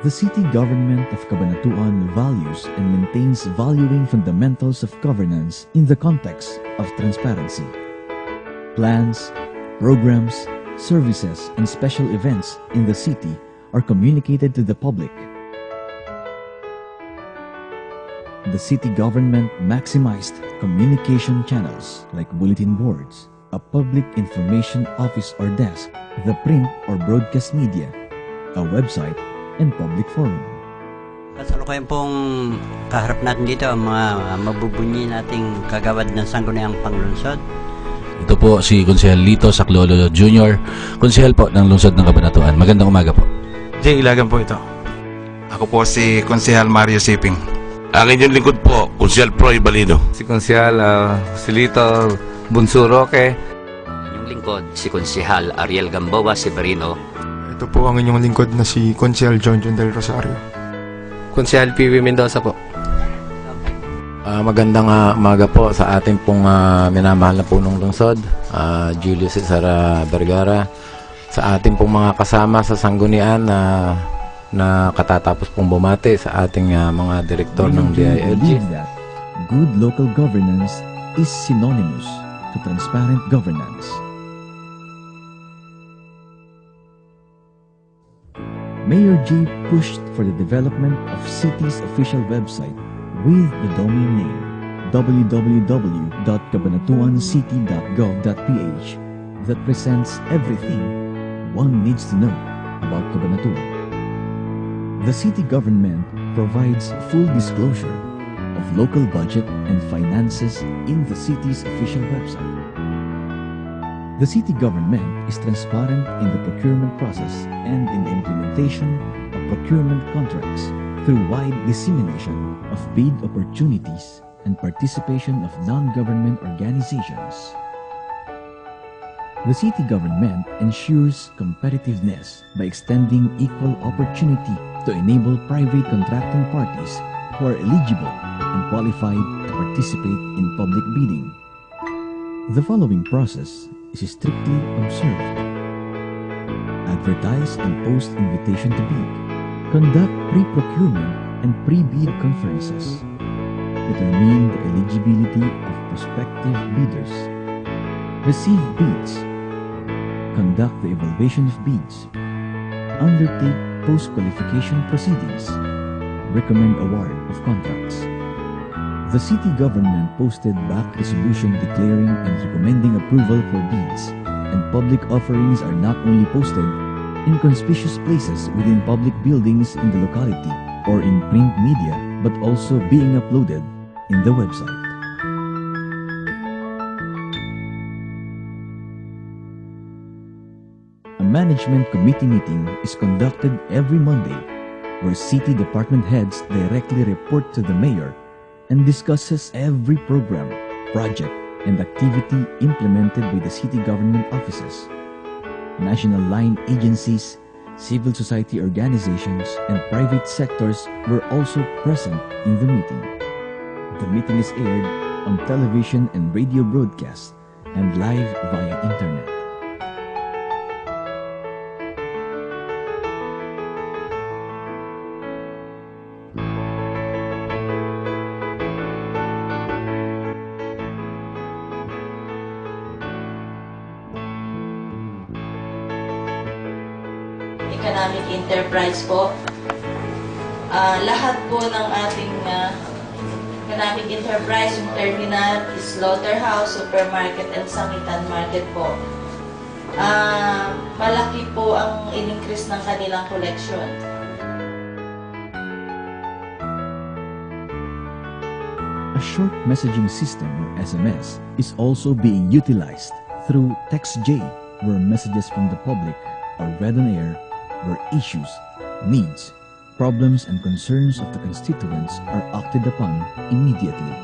The city government of Cabanatuan values and maintains valuing fundamentals of governance in the context of transparency. Plans, programs, services, and special events in the city are communicated to the public. The city government maximized communication channels like bulletin boards, a public information office or desk, the print or broadcast media, a website, and public forum. Kasalukuyan pong kaharap natin dito ang mga mabubunyi nating kagawad ng Sangguniang Panglungsod. Ito po si Konsehal Lito Saclolo Jr., konsehal po ng Lungsod ng Cabanatuan. Magandang umaga po. Jay Ilagan po ito. Ako po si Konsehal Mario Siping. Ang inyong lingkod po, Konsehal Proy Balino. Si Konsehal Silito Bunsuroque. Inyong lingkod, si Konsehal Ariel Gamboa Severino. Ito po ang inyong lingkod na si Konsehal John Del Rosario. Konsehal Piwi Mendoza po. Magandang umaga po sa ating pong minamahal na punong lungsod, Julius Cesar Vergara, sa ating pong mga kasama sa sanggunian na katatapos pong bumati sa ating mga direktor ng DILG. That good local governance is synonymous to transparent governance. Mayor J pushed for the development of city's official website with the domain name www.cabanatuancity.gov.ph that presents everything one needs to know about Cabanatuan. The city government provides full disclosure of local budget and finances in the city's official website. The city government is transparent in the procurement process and in the implementation of procurement contracts through wide dissemination of bid opportunities and participation of non-government organizations. The city government ensures competitiveness by extending equal opportunity to enable private contracting parties who are eligible and qualified to participate in public bidding. The following process is strictly observed. Advertise and post invitation to bid. Conduct pre-procurement and pre-bid conferences. Determine the eligibility of prospective bidders. Receive bids. Conduct the evaluation of bids. Undertake post-qualification proceedings. Recommend award of contracts. The city government posted back resolution declaring and recommending approval for bids, and public offerings are not only posted in conspicuous places within public buildings in the locality or in print media, but also being uploaded in the website. A management committee meeting is conducted every Monday, where city department heads directly report to the mayor and discusses every program, project, and activity implemented by the city government offices, national line agencies, civil society organizations, and private sectors were also present in the meeting. The meeting is aired on television and radio broadcast and live via internet. Economic enterprise po. Lahat po ng ating economic enterprise, yung terminal, slaughterhouse, supermarket, and sangitan market po. Malaki po ang in-increase ng kanilang collection. A short messaging system or SMS is also being utilized through TextJ, where messages from the public are read on air, where issues, needs, problems, and concerns of the constituents are acted upon immediately.